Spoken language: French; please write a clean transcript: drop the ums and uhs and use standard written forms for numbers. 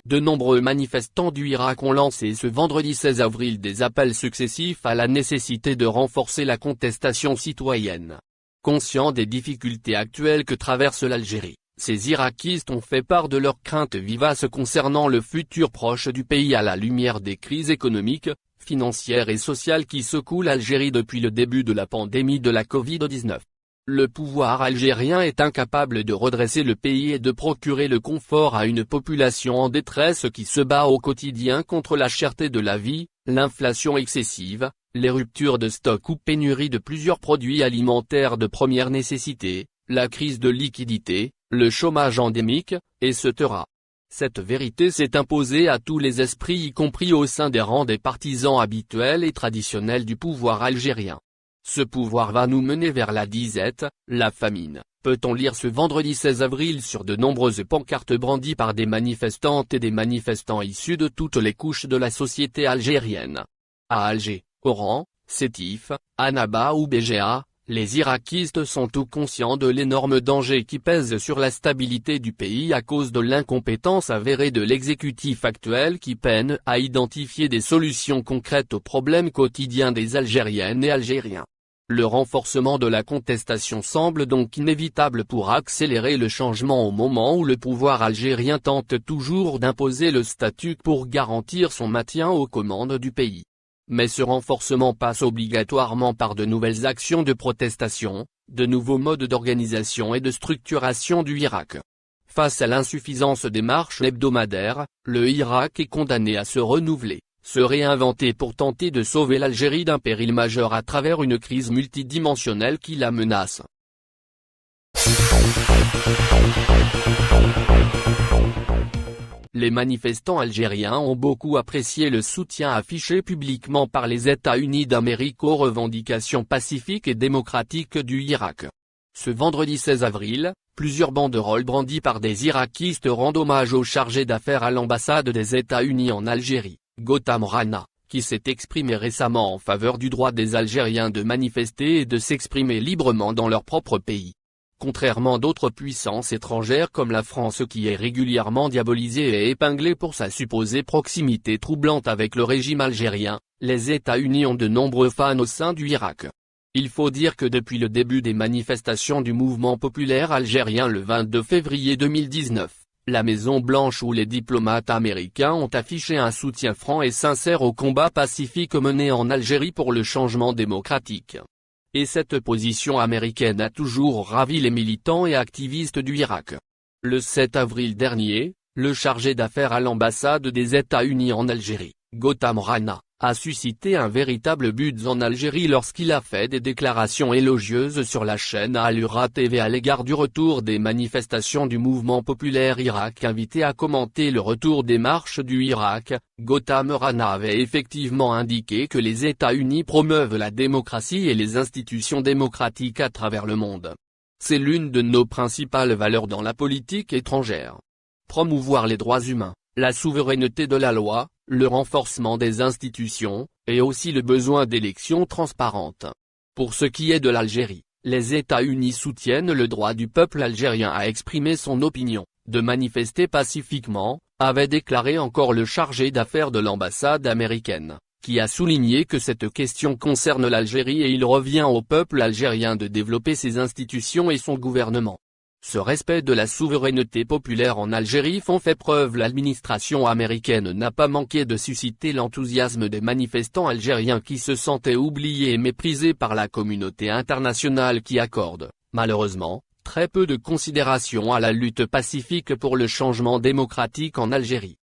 De nombreux manifestants du Irak ont lancé ce vendredi 16 avril des appels successifs à la nécessité de renforcer la contestation citoyenne. Conscients des difficultés actuelles que traverse l'Algérie, ces Irakistes ont fait part de leurs craintes vivaces concernant le futur proche du pays à la lumière des crises économiques, financières et sociales qui secouent l'Algérie depuis le début de la pandémie de la Covid-19. Le pouvoir algérien est incapable de redresser le pays et de procurer le confort à une population en détresse qui se bat au quotidien contre la cherté de la vie, l'inflation excessive, les ruptures de stock ou pénurie de plusieurs produits alimentaires de première nécessité, la crise de liquidité, le chômage endémique, etc. Cette vérité s'est imposée à tous les esprits y compris au sein des rangs des partisans habituels et traditionnels du pouvoir algérien. Ce pouvoir va nous mener vers la disette, la famine, peut-on lire ce vendredi 16 avril sur de nombreuses pancartes brandies par des manifestantes et des manifestants issus de toutes les couches de la société algérienne. À Alger, Oran, Sétif, Annaba ou Béja, les Irakistes sont tout conscients de l'énorme danger qui pèse sur la stabilité du pays à cause de l'incompétence avérée de l'exécutif actuel qui peine à identifier des solutions concrètes aux problèmes quotidiens des Algériennes et Algériens. Le renforcement de la contestation semble donc inévitable pour accélérer le changement au moment où le pouvoir algérien tente toujours d'imposer le statut pour garantir son maintien aux commandes du pays. Mais ce renforcement passe obligatoirement par de nouvelles actions de protestation, de nouveaux modes d'organisation et de structuration du Irak. Face à l'insuffisance des marches hebdomadaires, le Irak est condamné à se renouveler, se réinventer pour tenter de sauver l'Algérie d'un péril majeur à travers une crise multidimensionnelle qui la menace. Les manifestants algériens ont beaucoup apprécié le soutien affiché publiquement par les États-Unis d'Amérique aux revendications pacifiques et démocratiques du Irak. Ce vendredi 16 avril, plusieurs banderoles brandies par des Irakistes rendent hommage au chargé d'affaires à l'ambassade des États-Unis en Algérie, Gautam Rana, qui s'est exprimé récemment en faveur du droit des Algériens de manifester et de s'exprimer librement dans leur propre pays. Contrairement d'autres puissances étrangères comme la France qui est régulièrement diabolisée et épinglée pour sa supposée proximité troublante avec le régime algérien, les États-Unis ont de nombreux fans au sein du Irak. Il faut dire que depuis le début des manifestations du mouvement populaire algérien le 22 février 2019, la Maison-Blanche ou les diplomates américains ont affiché un soutien franc et sincère au combat pacifique mené en Algérie pour le changement démocratique. Et cette position américaine a toujours ravi les militants et activistes du Irak. Le 7 avril dernier, le chargé d'affaires à l'ambassade des États-Unis en Algérie, Gautam Rana, a suscité un véritable buzz en Algérie lorsqu'il a fait des déclarations élogieuses sur la chaîne Al-Ura TV à l'égard du retour des manifestations du mouvement populaire Irak. Invité à commenter le retour des marches du Irak, Gautam Rana avait effectivement indiqué que les États-Unis promeuvent la démocratie et les institutions démocratiques à travers le monde. C'est l'une de nos principales valeurs dans la politique étrangère. Promouvoir les droits humains, la souveraineté de la loi, le renforcement des institutions, et aussi le besoin d'élections transparentes. Pour ce qui est de l'Algérie, les États-Unis soutiennent le droit du peuple algérien à exprimer son opinion, de manifester pacifiquement, avait déclaré encore le chargé d'affaires de l'ambassade américaine, qui a souligné que cette question concerne l'Algérie et il revient au peuple algérien de développer ses institutions et son gouvernement. Ce respect de la souveraineté populaire en Algérie font fait preuve. L'administration américaine n'a pas manqué de susciter l'enthousiasme des manifestants algériens qui se sentaient oubliés et méprisés par la communauté internationale qui accorde, malheureusement, très peu de considération à la lutte pacifique pour le changement démocratique en Algérie.